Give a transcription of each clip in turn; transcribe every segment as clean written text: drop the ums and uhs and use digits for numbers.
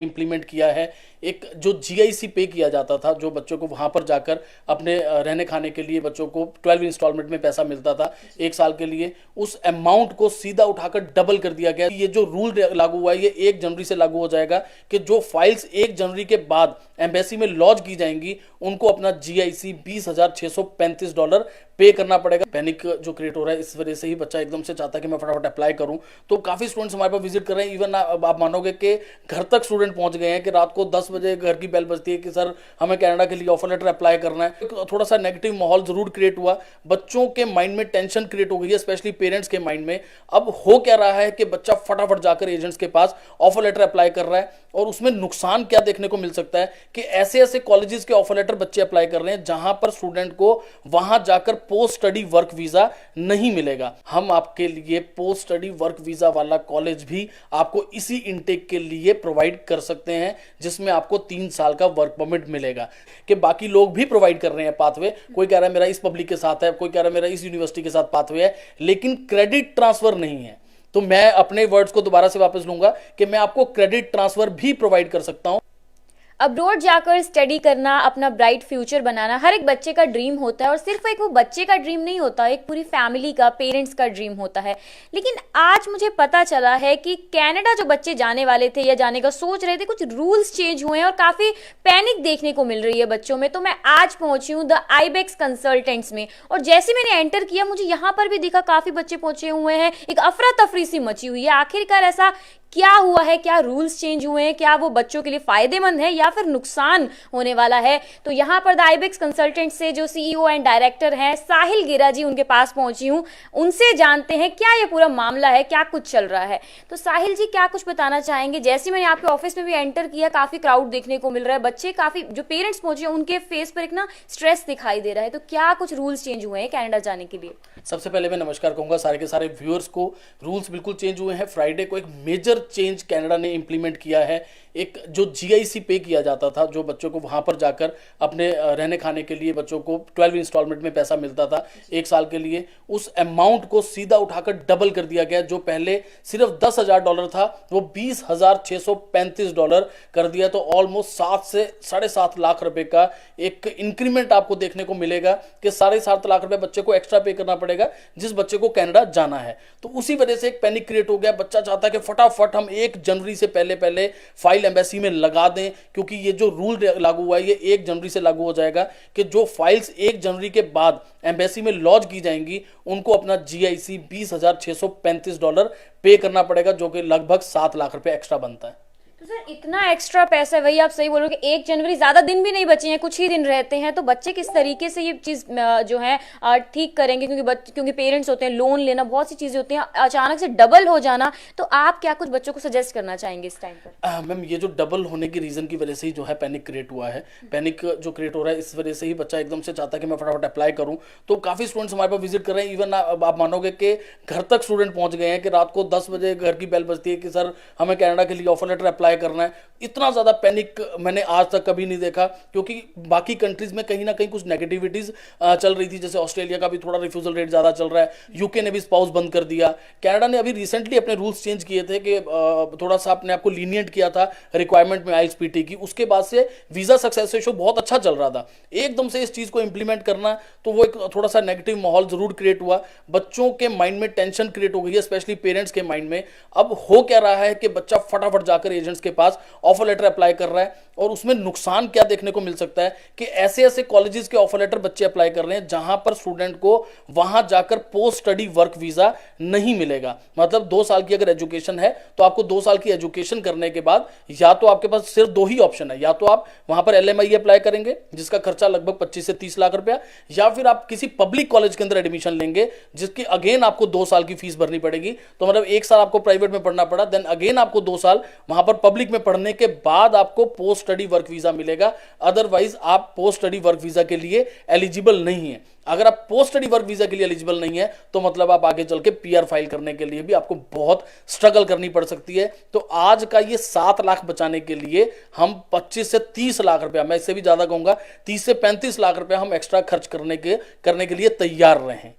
Implement किया है। एक जो जीआईसी पे किया जाता था, जो बच्चों को वहां पर जाकर अपने रहने खाने के लिए बच्चों को 12 इंस्टॉलमेंट में पैसा मिलता था 1 साल के लिए, उस अमाउंट को सीधा उठाकर डबल कर दिया गया। ये जो रूल लागू हुआ है ये 1 जनवरी से लागू हो जाएगा कि जो फाइल्स 1 जनवरी के बाद एम्बेसी में लॉन्च की जाएंगी उनको अपना जीआईसी $20,635 पे करना पड़ेगा। पैनिक जो क्रिएट हो रहा है इस वजह से ही बच्चा एकदम से चाहता है कि मैं फटाफट अप्लाई करूं, तो काफी स्टूडेंट्स हमारे पास विजिट कर रहे हैं। इवन आप मानोगे कि घर तक स्टूडेंट पहुंच गए हैं कि रात को 10 बजे घर की बेल बजती है कि सर हमें कनाडा के लिए ऑफर लेटर अप्लाई करना है। थोड़ा सा नेगेटिव माहौल जरूर क्रिएट हुआ, बच्चों के माइंड में टेंशन क्रिएट हो गई है, स्पेशली पेरेंट्स के माइंड में। अब हो क्या रहा है कि बच्चा फटाफट जाकर एजेंट्स के पास ऑफर लेटर अप्लाई कर रहा है, और उसमें नुकसान क्या देखने को मिल सकता है कि ऐसे ऐसे कॉलेजेस के ऑफर लेटर बच्चे अप्लाई कर रहे हैं जहां पर स्टूडेंट को वहां जाकर पोस्ट स्टडी वर्क वीजा नहीं मिलेगा। हम आपके लिए पोस्ट स्टडी वर्क वीजा वाला कॉलेज भी आपको इसी इनटेक के लिए प्रोवाइड कर सकते हैं, जिसमें आपको 3 साल का वर्क परमिट मिलेगा। कि बाकी लोग भी प्रोवाइड कर रहे हैं पाथवे, कोई कह रहा है मेरा इस पब्लिक के साथ है, कोई कह रहा है मेरा इस यूनिवर्सिटी के साथ पाथवे है, लेकिन क्रेडिट ट्रांसफर नहीं है। तो मैं अपने वर्ड्स को दोबारा से वापस लूंगा कि मैं आपको क्रेडिट ट्रांसफर भी प्रोवाइड कर सकता हूं। अब्रॉड जाकर स्टडी करना, अपना ब्राइट फ्यूचर बनाना हर एक बच्चे का ड्रीम होता है, और सिर्फ एक वो बच्चे का ड्रीम नहीं होता, एक पूरी फैमिली का, पेरेंट्स का ड्रीम होता है। लेकिन आज मुझे पता चला है कि कनाडा जो बच्चे जाने वाले थे या जाने का सोच रहे थे, कुछ रूल्स चेंज हुए हैं और काफ़ी पैनिक देखने को मिल रही है बच्चों में। तो मैं आज पहुंची हूँ द आईबेक्स कंसल्टेंट्स में, और जैसे मैंने एंटर किया मुझे यहाँ पर भी दिखा काफ़ी बच्चे पहुंचे हुए हैं, एक अफरा तफरी सी मची हुई है। आखिरकार ऐसा क्या हुआ है, क्या रूल्स चेंज हुए हैं, क्या वो बच्चों के लिए फायदेमंद है या फिर नुकसान होने वाला है? तो यहाँ पर द आईबेक्स कंसल्टेंट से जो सीईओ एंड डायरेक्टर हैं साहिल गिरा जी, उनके पास पहुंची हूँ, उनसे जानते हैं क्या ये पूरा मामला है, क्या कुछ चल रहा है। तो साहिल जी क्या कुछ बताना चाहेंगे? जैसे मैंने आपके ऑफिस में भी एंटर किया, काफी क्राउड देखने को मिल रहा है, बच्चे काफी जो पेरेंट्स पहुंचे उनके फेस पर एक ना स्ट्रेस दिखाई दे रहा है। तो क्या कुछ रूल्स चेंज हुए हैं कनाडा जाने के लिए? सबसे पहले मैं नमस्कार कहूंगा सारे के सारे व्यूअर्स को। रूल्स बिल्कुल चेंज हुए हैं। फ्राइडे को एक मेजर चेंज कनाडा ने इंप्लीमेंट किया है। एक जो जीआईसी पे किया जाता था, जो बच्चों को वहां पर जाकर अपने रहने खाने के लिए बच्चों को 12 इंस्टॉलमेंट में पैसा मिलता था 1 साल के लिए, उस अमाउंट को सीधा उठाकर डबल कर दिया गया। जो पहले सिर्फ $10,000 था वो $20,635 कर दिया। तो ऑलमोस्ट 7 से 7.5 लाख रुपए का एक इंक्रीमेंट आपको देखने को मिलेगा कि 7.5 लाख रुपए बच्चे को एक्स्ट्रा पे करना पड़ेगा जिस बच्चे को कनाडा जाना है। तो उसी वजह से एक पैनिक क्रिएट हो गया। बच्चा चाहता है कि फटाफट हम 1 जनवरी से पहले पहले फाइल एम्बेसी में लगा दें, क्योंकि ये जो रूल लागू हुआ है ये 1 जनवरी से लागू हो जाएगा कि जो फाइल्स 1 जनवरी के बाद एम्बेसी में लॉन्च की जाएंगी उनको अपना जीआईसी $20,635 पे करना पड़ेगा, जो कि लगभग 7 लाख रुपए एक्स्ट्रा बनता है। तो सर इतना एक्स्ट्रा पैसा, वही आप सही बोल रहे हो कि 1 जनवरी ज्यादा दिन भी नहीं बचे हैं, कुछ ही दिन रहते हैं, तो बच्चे किस तरीके से ये चीज जो है ठीक करेंगे? क्योंकि पेरेंट्स होते हैं, लोन लेना, बहुत सी चीजें होती हैं, अचानक से डबल हो जाना। तो आप क्या कुछ बच्चों को सजेस्ट करना चाहेंगे इस टाइम पर? मैम, ये जो डबल होने की रीजन की वजह से ही जो है पैनिक क्रिएट हुआ है। पैनिक जो क्रिएट हो रहा है इस वजह से ही बच्चा एकदम से चाहता है कि मैं फटाफट अप्लाई करूं, तो काफी स्टूडेंट्स हमारे पास विजिट कर रहे हैं। इवन आप मानोगे कि घर तक स्टूडेंट पहुंच गए हैं कि रात को 10 बजे घर की बेल बजती है कि सर हमें कनाडा के लिए ऑफर लेटर अप्लाई करना है। इतना ज्यादा पैनिक मैंने आज तक कभी नहीं देखा, क्योंकि बाकी कंट्रीज में कहीं ना कहीं कुछ नेगेटिविटीज चल रही थी। जैसे ऑस्ट्रेलिया का भी थोड़ा रिफ्यूजल रेट ज्यादा चल रहा है, यूके ने भी स्पाउस बंद कर दिया, कनाडा ने अभी रिसेंटली अपने रूल्स चेंज किए थे कि थोड़ा सा अपने आपको लीनियंट किया था रिक्वायरमेंट में आईएलटीएस की। उसके बाद से वीजा सक्सेस रेशो बहुत अच्छा चल रहा था। एकदम से इस चीज को इंप्लीमेंट करना, तो वो एक थोड़ा सा नेगेटिव माहौल जरूर क्रिएट हुआ, बच्चों के माइंड में टेंशन क्रिएट हो गई है, स्पेशली पेरेंट्स के माइंड में। अब हो क्या रहा है कि बच्चा फटाफट जाकर एजेंट्स के पास ऑफर लेटर अप्लाई कर रहा है, और उसमें नुकसान क्या देखने को मिल सकता है कि ऐसे ऐसे कॉलेजेस के ऑफर लेटर बच्चे अप्लाई कर रहे हैं जहां पर स्टूडेंट को वहां जाकर पोस्ट स्टडी वर्क वीजा नहीं मिलेगा। मतलब 2 साल की अगर एजुकेशन है तो आपको 2 साल की एजुकेशन करने के बाद या तो आपके पास सिर्फ 2 ही ऑप्शन है, या तो आप वहां पर एलएमआई अप्लाई करेंगे जिसका खर्चा लगभग 25 से 30 लाख रुपया, या फिर आप किसी पब्लिक कॉलेज के अंदर एडमिशन लेंगे जिसकी अगेन आपको 2 साल की फीस भरनी पड़ेगी। तो मतलब 1 साल आपको प्राइवेट में पढ़ना पड़ा, देन अगेन आपको 2 साल वहां पर पब्लिक में पढ़ने के बाद आपको पोस्ट स्टडी वर्क वीजा मिलेगा। अदरवाइज आप पोस्ट स्टडी वर्क वीजा के लिए एलिजिबल नहीं है। अगर आप पोस्ट स्टडी वर्क वीजा के लिए एलिजिबल नहीं है तो मतलब आप आगे चल के पीआर फाइल करने के लिए भी आपको बहुत स्ट्रगल करनी पड़ सकती है। तो आज का ये 7 लाख बचाने के लिए हम 25 से 30 लाख रुपया, मैं इससे भी ज्यादा कहूंगा 30 से 35 लाख रुपया हम एक्स्ट्रा खर्च करने के लिए तैयार रहे।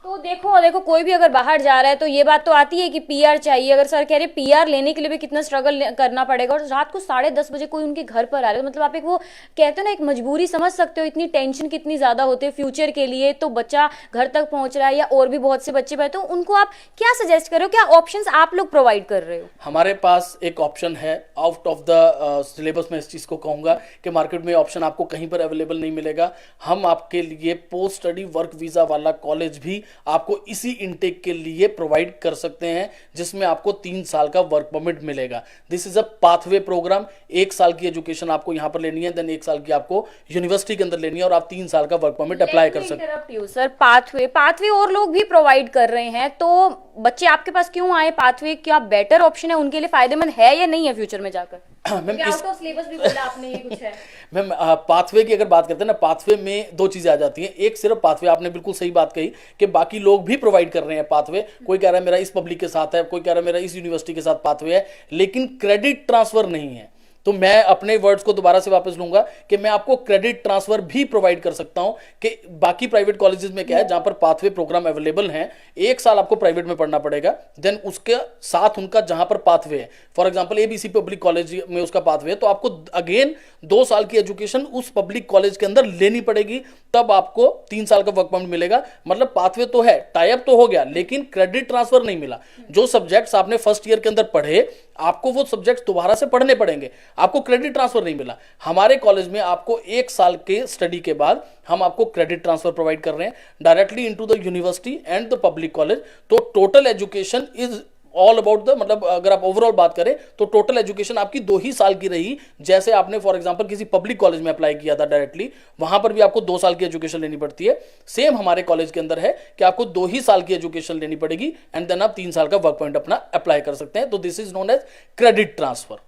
तो देखो देखो, कोई भी अगर बाहर जा रहा है तो ये बात तो आती है कि पीआर चाहिए। अगर सर कह रहे पीआर लेने के लिए भी कितना स्ट्रगल करना पड़ेगा, और रात को 10:30 बजे कोई उनके घर पर आ रहा है, मतलब आप एक वो कहते हो ना, एक मजबूरी समझ सकते हो, इतनी टेंशन कितनी ज्यादा होती है फ्यूचर के लिए। तो बच्चा घर तक पहुंच रहा है या और भी बहुत से बच्चे बैठे, तो उनको आप क्या सजेस्ट कर रहे हो, क्या ऑप्शंस आप लोग प्रोवाइड कर रहे हो? हमारे पास एक ऑप्शन है आउट ऑफ द सिलेबस में, इस चीज़ को कहूँगा कि मार्केट में ऑप्शन आपको कहीं पर अवेलेबल नहीं मिलेगा। हम आपके लिए पोस्ट स्टडी वर्क वीज़ा वाला कॉलेज भी आपको इसी इनटेक के लिए प्रोवाइड कर सकते हैं, जिसमें आपको 3 साल का वर्क परमिट मिलेगा। This is a pathway programme. 1 साल की एजुकेशन आपको यहाँ पर लेनी है, देन 1 साल की आपको यूनिवर्सिटी के अंदर लेनी है, और आप 3 साल का वर्क परमिट अप्लाई कर सकते हैं। सर पाथवे और लोग भी प्रोवाइड कर रहे हैं, तो बच्चे आपके पास क्यों आए? पाथवे क्या बेटर ऑप्शन है उनके लिए, फायदेमंद है या नहीं है फ्यूचर में जाकर? मैम आउट ऑफ सिलेबस भी बोला आपने, ये कुछ है? मैम पाथवे की अगर बात करते हैं ना, पाथवे में 2 चीजें आ जाती हैं। एक सिर्फ पाथवे, आपने बिल्कुल सही बात कही कि बाकी लोग भी प्रोवाइड कर रहे हैं पाथवे। कोई कह रहा है मेरा इस पब्लिक के साथ है, कोई कह रहा है मेरा इस यूनिवर्सिटी के साथ पाथवे है, लेकिन क्रेडिट ट्रांसफर नहीं है। तो मैं अपने वर्ड्स को दोबारा से वापस लूंगा कि मैं आपको क्रेडिट ट्रांसफर भी प्रोवाइड कर सकता हूं। कि बाकी प्राइवेट कॉलेजेस में क्या है, जहां पर पाथवे प्रोग्राम अवेलेबल हैं, 1 साल आपको प्राइवेट में पढ़ना पड़ेगा, देन उसके साथ उनका जहां पर पाथवे है, for example ABC public college में उसका पाथवे है, तो आपको अगेन 2 साल की एजुकेशन उस पब्लिक कॉलेज के अंदर लेनी पड़ेगी, तब आपको 3 साल का वर्क परमिट मिलेगा। मतलब पाथवे तो है, टाइप तो हो गया, लेकिन क्रेडिट ट्रांसफर नहीं मिला। जो सब्जेक्ट्स आपने फर्स्ट ईयर के अंदर पढ़े, आपको वो सब्जेक्ट्स दोबारा से पढ़ने पड़ेंगे, आपको क्रेडिट ट्रांसफर नहीं मिला। हमारे कॉलेज में आपको 1 साल के स्टडी के बाद हम आपको क्रेडिट ट्रांसफर प्रोवाइड कर रहे हैं directly into the university and the public college. तो total education is all about the, मतलब अगर आप ओवरऑल बात करें तो टोटल एजुकेशन आपकी 2 ही साल की रही। जैसे आपने फॉर एग्जांपल किसी पब्लिक कॉलेज में अप्लाई किया था डायरेक्टली, वहां पर भी आपको 2 साल की एजुकेशन लेनी पड़ती है। सेम हमारे कॉलेज के अंदर है कि आपको 2 ही साल की एजुकेशन लेनी पड़ेगी, एंड देन आप 3 साल का वर्क पॉइंट अपना अप्लाई कर सकते हैं। तो this is known as credit transfer.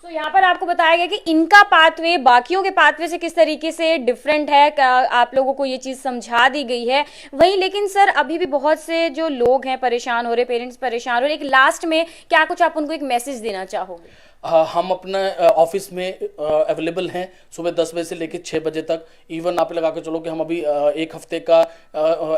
तो यहाँ पर आपको बताया गया कि इनका पाथवे बाकियों के पाथवे से किस तरीके से डिफरेंट है, आप लोगों को ये चीज़ समझा दी गई है। वहीं लेकिन सर अभी भी बहुत से जो लोग हैं परेशान हो रहे, पेरेंट्स परेशान हो रहे, एक लास्ट में क्या कुछ आप उनको एक मैसेज देना चाहोगे? हम अपने ऑफिस में अवेलेबल हैं सुबह 10 बजे से लेकर 6 बजे तक। इवन आप लगा के चलो कि हम अभी 1 हफ्ते का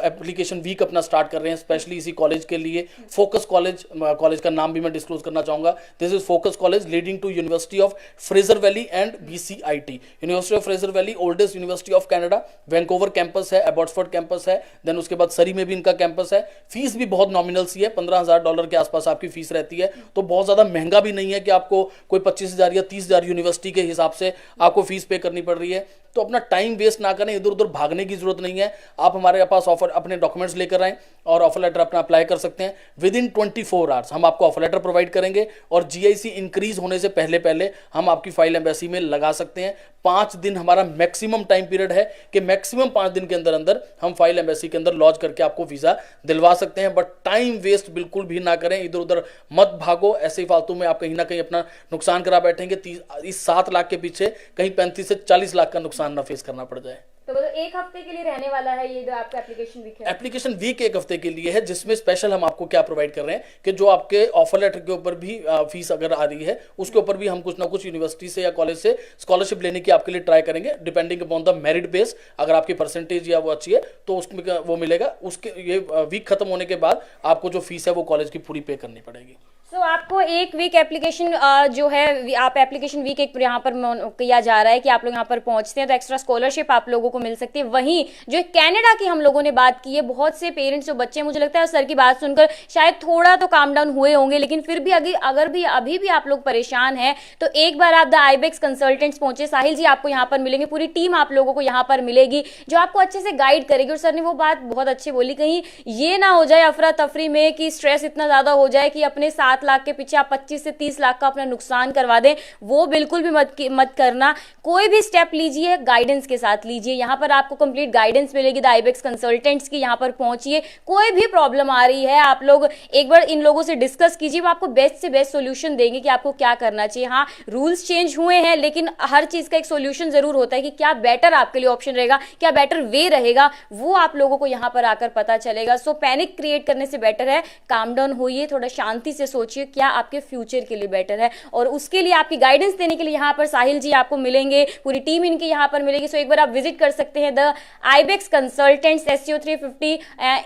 एप्लीकेशन वीक अपना स्टार्ट कर रहे हैं स्पेशली इसी कॉलेज के लिए। फोकस कॉलेज का नाम भी मैं डिस्क्लोज करना चाहूँगा। This is Focus College leading to University of Fraser Valley and BCIT। University of Fraser Valley oldest university of Canada. Vancouver campus है, एबॉट्सफोर्ड कैंपस है, देन उसके बाद सरी में भी इनका कैंपस है। फीस भी बहुत नॉमिनल सी है, $15,000 के आसपास आपकी फीस रहती है। तो बहुत ज़्यादा महंगा भी नहीं है कि आपको कोई 25,000 या 30,000 यूनिवर्सिटी के हिसाब से आपको फीस पे करनी पड़ रही है। तो अपना टाइम वेस्ट ना करें, इधर उधर भागने की जरूरत नहीं है। आप हमारे पास ऑफर अपने डॉक्यूमेंट्स लेकर आएं और ऑफर लेटर अपना अप्लाई कर सकते हैं। विद इन 24 आवर्स हम आपको ऑफर लेटर प्रोवाइड करेंगे, और GIC इंक्रीज होने से पहले पहले हम आपकी फाइल एम्बेसी में लगा सकते हैं। 5 दिन हमारा मैक्सिमम टाइम पीरियड है कि मैक्सिमम 5 दिन के अंदर अंदर हम फाइल एम्बेसी के अंदर लॉन्च करके आपको वीजा दिलवा सकते हैं। बट टाइम वेस्ट बिल्कुल भी ना करें, इधर उधर मत भागो। ऐसे ही फालतू में आप कहीं ना कहीं अपना नुकसान करा बैठेंगे। इस 7 लाख के पीछे कहीं 35 से 40 लाख का नुकसान ना फेस करना पड़ जाए। तो मतलब 1 हफ्ते के लिए रहने वाला है ये जो आपका एप्लीकेशन वीक है? एप्लीकेशन वीक 1 हफ्ते के लिए है, जिसमें स्पेशल हम आपको क्या प्रोवाइड कर रहे हैं कि जो आपके ऑफर लेटर के ऊपर भी फीस अगर आ रही है, उसके ऊपर भी हम कुछ ना कुछ यूनिवर्सिटी से या कॉलेज से स्कॉलरशिप लेने की आपके लिए ट्राई करेंगे, depending upon the merit base. अगर आपकी परसेंटेज या वो अच्छी है तो उसमें वो मिलेगा। उसके ये वीक खत्म होने के बाद आपको जो फीस है वो कॉलेज की पूरी पे करनी पड़ेगी। तो आपको 1 वीक एप्लीकेशन जो है, आप एप्लीकेशन वीक एक यहाँ पर किया जा रहा है कि आप लोग यहाँ पर पहुंचते हैं तो एक्स्ट्रा स्कॉलरशिप आप लोगों को मिल सकती है। वहीं जो कनाडा की हम लोगों ने बात की है, बहुत से पेरेंट्स जो बच्चे, मुझे लगता है सर की बात सुनकर शायद थोड़ा तो काम डाउन हुए होंगे, लेकिन फिर भी अगर भी अभी भी आप लोग परेशान हैं तो एक बार आप द आईबेक्स कंसल्टेंट्स पहुंचे। साहिल जी आपको यहाँ पर मिलेंगे, पूरी टीम आप लोगों को यहाँ पर मिलेगी जो आपको अच्छे से गाइड करेगी। और सर ने वो बात बहुत अच्छी बोली, कहीं ये ना हो जाए अफरा तफरी में कि स्ट्रेस इतना ज्यादा हो जाए कि अपने 7 लाख के पीछे आप 25 से 30 लाख का अपना नुकसान करवा दें। वो बिल्कुल भी मत करना। कोई भी स्टेप लीजिए गाइडेंस के साथ लीजिए। यहाँ पर आपको कंप्लीट गाइडेंस मिलेगी द आईबेक्स कंसल्टेंट्स की। यहाँ पर पहुंचिए, कोई भी प्रॉब्लम आ रही है आप लोग एक बार इन लोगों से डिस्कस कीजिए, वो आपको बेस्ट से बेस्ट सोल्यूशन देंगे कि आपको क्या करना चाहिए। हाँ, रूल्स चेंज हुए हैं, लेकिन हर चीज का एक सोल्यूशन जरूर होता है कि क्या बेटर आपके लिए ऑप्शन रहेगा, क्या बेटर वे रहेगा, वो आप लोगों को यहाँ पर आकर पता चलेगा। सो पैनिक क्रिएट करने से बेटर है काम डाउन होइए, थोड़ा शांति से सोचिए। सोचिए क्या आपके फ्यूचर के लिए बेटर है, और उसके लिए आपकी गाइडेंस देने के लिए यहाँ पर साहिल जी आपको मिलेंगे, पूरी टीम इनकी यहाँ पर मिलेगी। सो एक बार आप विजिट कर सकते हैं the Ibex consultants SCO 350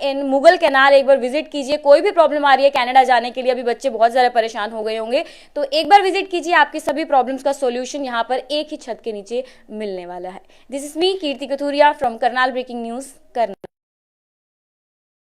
in Mughal canal. एक बार विजिट कीजिए। कोई भी प्रॉब्लम आ रही है कनाडा जाने के लिए, अभी बच्चे बहुत ज़्यादा परेशान हो गए होंगे, तो एक बार विजिट कीजिए, आपकी सभी प्रॉब्लम्स का सॉल्यूशन यहाँ पर एक ही छत के नीचे मिलने वाला है। This is me Kirti Kathuria from Karnal breaking news Karnal.